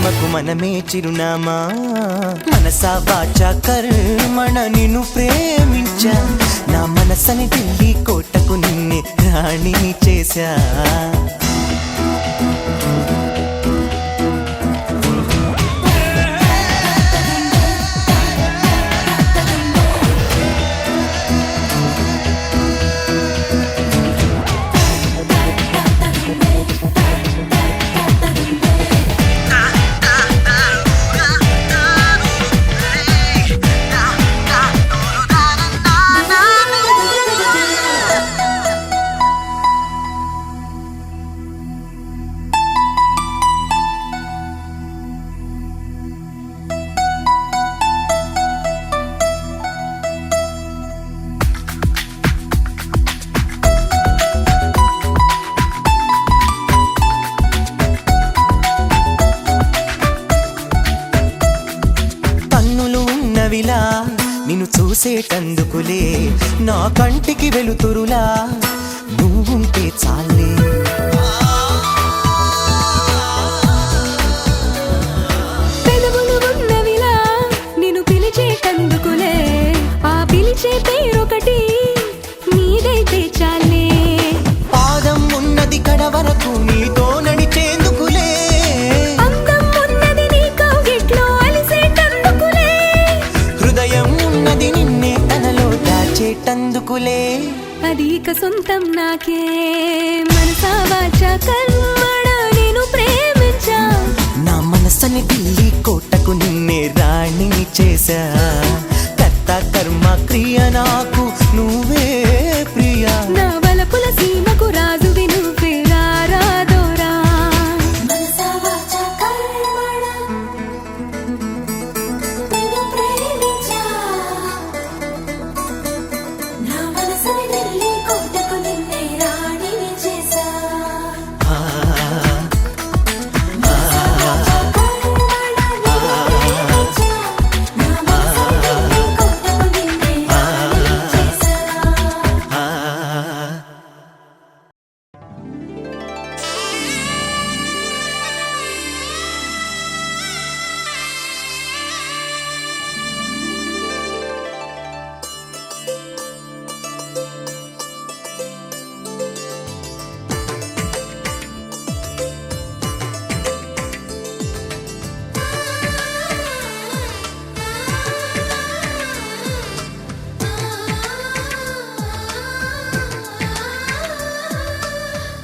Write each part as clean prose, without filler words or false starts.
ప్రేమకు మనమే చిరునామా మనసా వాచా కర్మణ నిన్ను ప్రేమించా నా మనసని ఢిల్లీ కోటకు నిన్నే రాణిని చేశా నిన్ను చూసేటందుకులే నా కంటికి వెలుతురులా నువ్వుంటే చాలే పెదవులు ఉన్నవిలా నిన్ను పిలిచేటందుకులే ఆ పిలిచే పేరొకటి నీదైతే చాలే పాదం ఉన్నది కడ వరకు నీతో నడిచేందుకులే నిన్నే తనలో దాచేటందుకులే అది ఇక సొంతం నాకే మనసా వాచా కర్మణ నేను ప్రేమించా నా మనసని ఢిల్లీ కోటకు నిన్నే రాణిని చేశా కర్త కర్మ క్రియ నాకు నువ్వే ప్రియా నా వలపుల సీమకు రాజువి నువ్వే రారాదోరా మనసా వాచా కర్మణ నేను ప్రేమించా నా మనసని ఢిల్లీ కోటకు నిన్నే రాణిని చేశా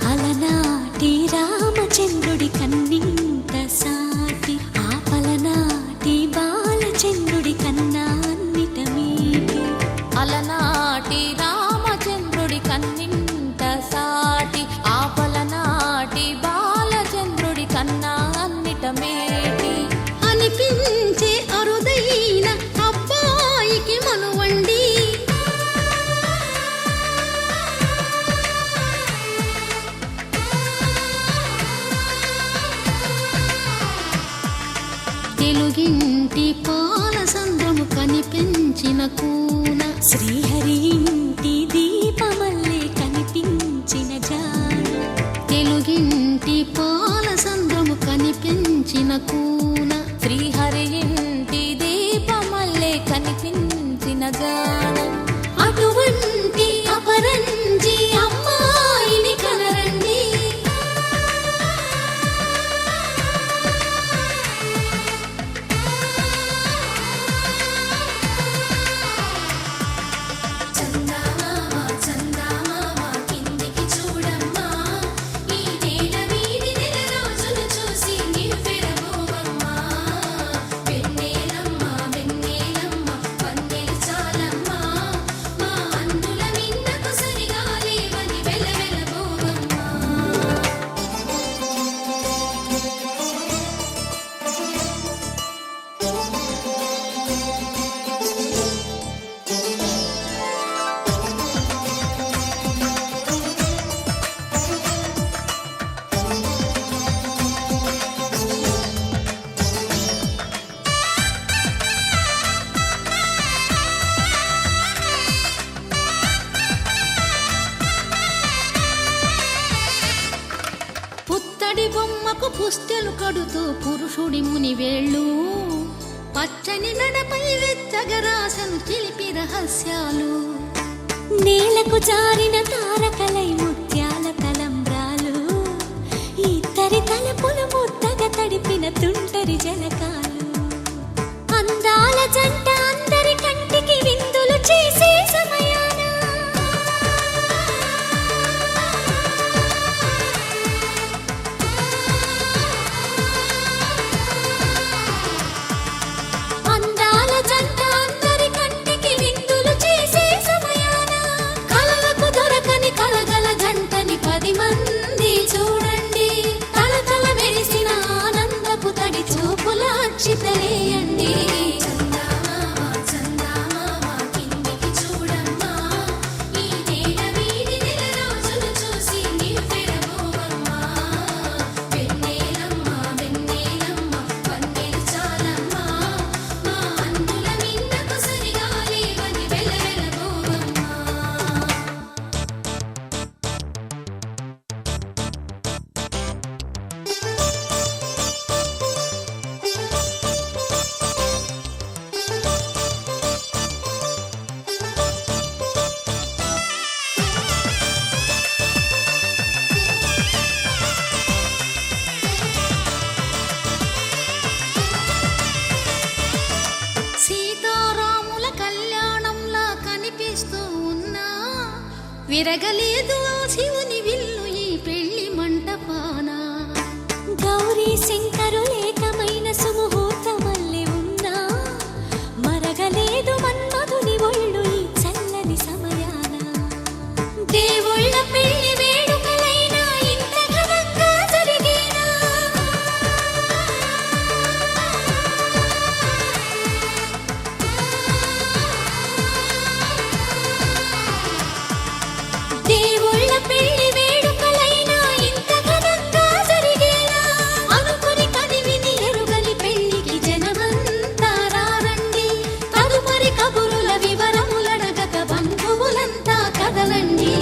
అలనాటి రామచంద్రుడి కన్నింత సాటి ఆపలనాటి బాలచంద్రుడి కన్నా అన్నిట మీటి అలనాటి రామచంద్రుడి కన్నింత సాటి ఆపలనాటి బాలచంద్రుడి కన్నా అన్నిట మేటి అనిపించే అరుదైన అబ్బాయికి మనువండి తెలుగింటి పాలసంద్రము కనిపించిన కూన శ్రీహరి ఇంటి దీపమల్లే కనిపించిన జాన తెలుగింటి పాలసంద్రము కనిపించిన కూన శ్రీహరి ఇంటి దీపమల్లే కనిపించిన జాన అటువంటి అపరంజి అమ్మాయిని కనరండి పుత్తడి బొమ్మ కొమ్మకు పుస్తెలు కడుతూ పురుషుడి ముని వేళ్ళు పచ్చని నడపై వెచ్చగరాసను చిలిపి రహస్యాలు నేలకు జారిన తారకలై ముత్యాల తలంబ్రాలు ఇద్దరి తలపులు ముద్దగా తడిపిన తుంటరి జలకాలు అందాల జంట అందరి కంటికి విందులు చేసే సమయాన అందాల జంట అందరి కంటికి విందులు చేసే సమయాన కలలకు దొరకని కలగల జంటని 10 మంది చూడండి తలతల మెరిసిన ఆనందపు తడి చూపుల అచ్చితలేయండి సీతారాముల కళ్యాణంలా కనిపిస్తూ ఉన్నా విరగలేదు ఆ శివుని విల్లు ఈ పెళ్లి మంటపాన గౌరీ శంకరులేకమైన సుముహూర్తమల్లె ఉన్నా మరగలేదు మన్మధుని ఒళ్ళు ఈ చల్లని సమయాన దేవుళ్ళ పెళ్లి వేడుకలైనా ఇంత ఘనంగా జరిగేనా దేవుళ్ళ పెళ్లి వేడుకలైనా ఇంత ఘనంగా జరిగేనా అనుకుని కదివిని ఎరుగని పెళ్లికి జనమంతా రారండి తదుపరి కబురుల వివరములడగక బంధువులంతా కదలండి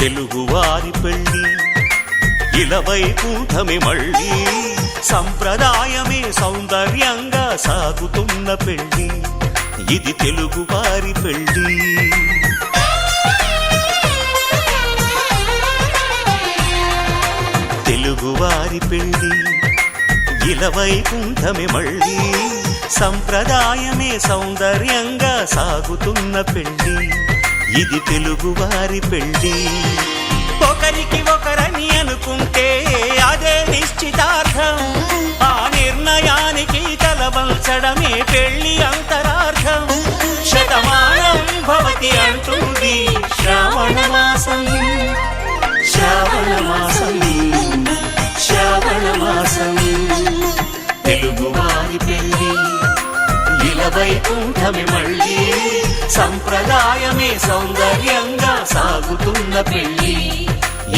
తెలుగువారి పెళ్ళి ఇలవైకుంఠమే మళ్ళీ సంప్రదాయమే సౌందర్యంగా సాగుతున్న పెళ్ళి ఇది తెలుగువారి పెళ్ళి తెలుగువారి పెళ్ళి ఇలవైకుంఠమే మళ్ళీ సంప్రదాయమే సౌందర్యంగా సాగుతున్న పెళ్ళి ఇది తెలుగువారి పెళ్ళి ఒకరికి ఒకరని అనుకుంటే అదే నిశ్చితార్థం ఆ నిర్ణయానికి తలవంచడమే పెళ్ళి అంతరార్థం శతమానం భవతి అంటుంది శ్రావణ మాసం శ్రావణ మాసం శ్రావణ మాసం తెలుగువారి పెళ్ళి ఇలవైకుంఠమే మళ్ళీ సంప్రదాయమే సౌందర్యంగా సాగుతున్న పెళ్ళి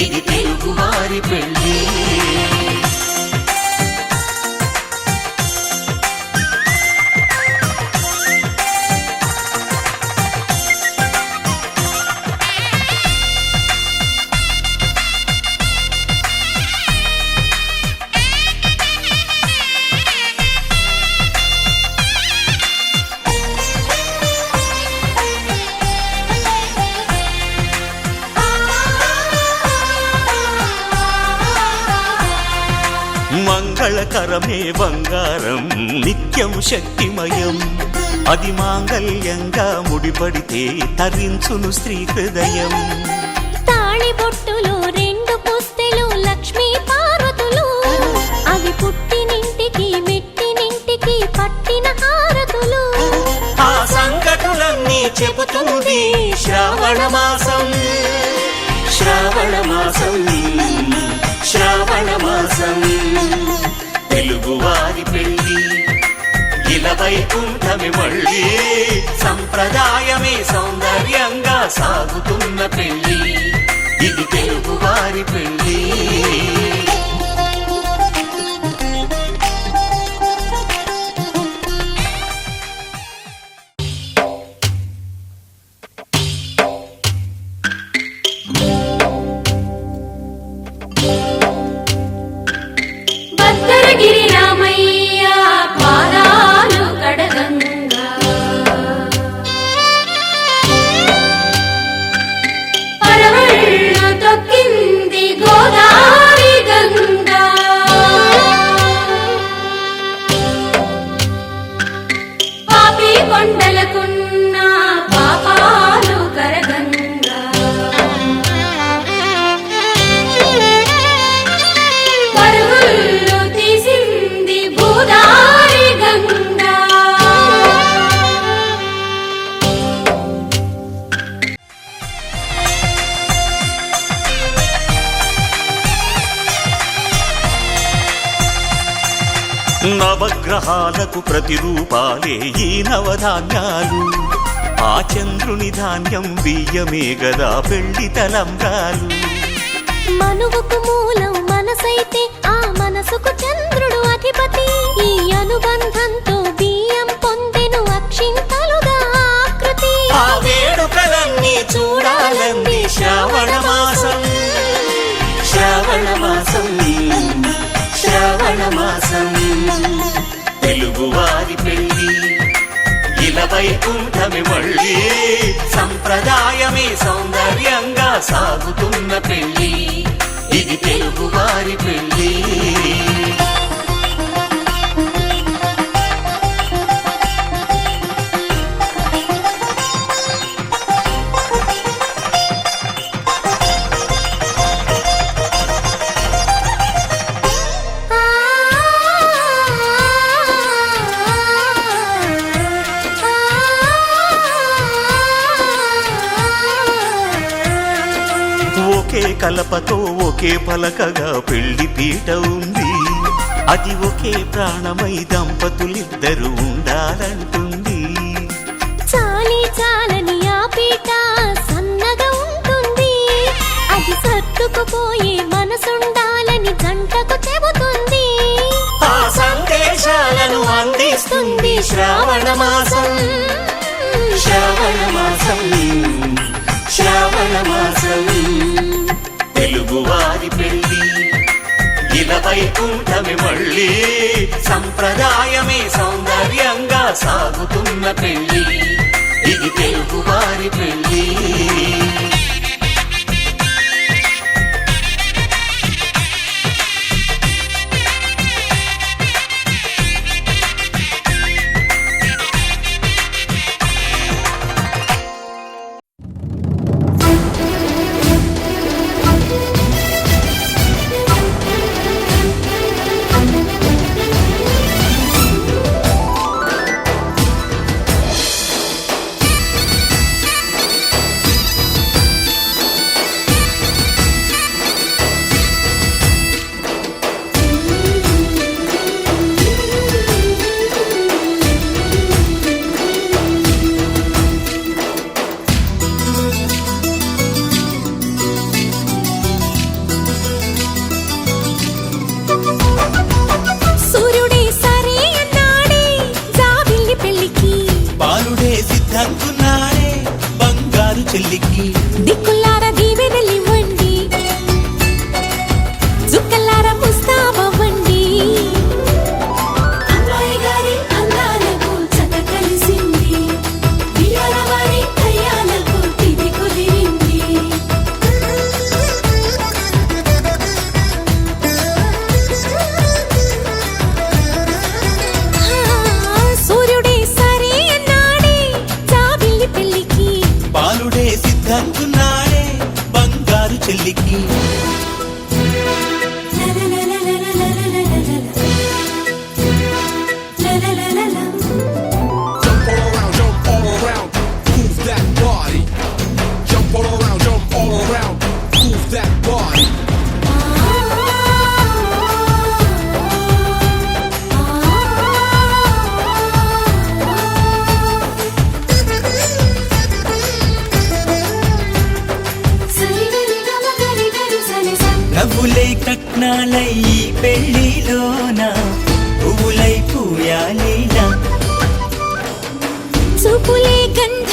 ఇది తెలుగువారి పెళ్ళి మంగళకరమే బంగారం నిత్యం శక్తిమయం అది మాంగళ్యంగా ముడిపడితే తరించును స్త్రీ హృదయం తాళి బొట్టులో 2 పుస్తెలు లక్ష్మీ పార్వతులు అవి పుట్టినింటికి మెట్టినింటికి పట్టిన హారతులు ఆ సంకటులన్నీ చెబుతుంది శ్రావణ మాసం శ్రావణ మాసం శ్రావణ మాసం తెలుగువారి పెళ్ళి ఇలా వైకుంఠమి మళ్ళీ సంప్రదాయమే సౌందర్యంగా సాగుతున్న పెళ్ళి ఇది తెలుగువారి పెళ్ళి భద్రగిరి రామయ్య పాదాలు కడగంగా పరవళ్ళు తొక్కింది గోదావరి గంగా పాపి కొండలకున్న పాపాలు కరగంగా పరుగులు తీసింది భూదారి గంగా నవగ్రహాలకు ప్రతిరూపాలే ఈ నవధాన్యాలు ఆ చంద్రుని ధాన్యం బియ్యమే గదా పెళ్లి తలంబ్రాలు మనువుకు మూలం మనసైతే ఆ మనసుకు చంద్రుడు అధిపతి ఈ అనుబంధంతో బియ్యం పొందెను అక్షింతలుగా ఆకృతి ఆ వేడుకలన్నీ చూడాలంది శ్రావణ మాసం శ్రావణ మాసం శ్రావణ మాసం తెలుగువారి పెళ్ళి ఇలా వైకుంఠమి మళ్ళీ సంప్రదాయమే సౌందర్యంగా సాగుతున్న పెళ్ళి ఇది తెలుగువారి పెళ్ళి ఒకే కలపతో ఒకే పలకగా పెళ్లి పీట ఉంది అది ఒకే ప్రాణమై దంపతులిద్దరూ ఉండాలంటుంది చాలి చాలని ఆ పీట సన్నగా ఉంటుంది అది సర్దుకుపోయే మనసుండాలని జంటకు చెబుతుంది ఆ సందేశాలను అందిస్తుంది శ్రావణ మాసం శ్రావణ మాసం శ్రావణ మాసం తెలుగువారి పెళ్ళి ఇలా వైకుంఠమి మళ్ళీ సంప్రదాయమే సౌందర్యంగా సాగుతున్న పెళ్ళి ఇది తెలుగువారి పెళ్ళి మాయాలీల చూపులే గంధ